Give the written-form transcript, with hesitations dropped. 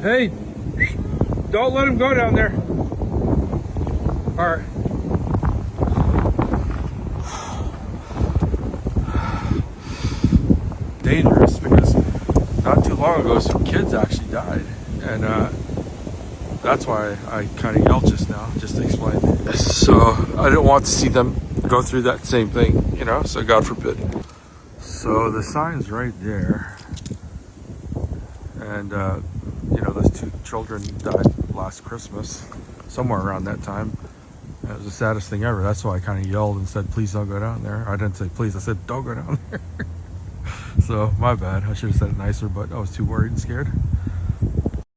Hey, don't let him go down there. All right. Dangerous because not too long ago some kids actually died, and that's why I kind of yelled just now, just to explain. So I didn't want to see them go through that same thing, you know, so God forbid. So the sign's right there, and you know, those two children died last Christmas, somewhere around that time. It was the saddest thing ever. That's why I kind of yelled and said, please don't go down there. I didn't say please, I said don't go down there. So my bad, I should have said it nicer, but I was too worried and scared.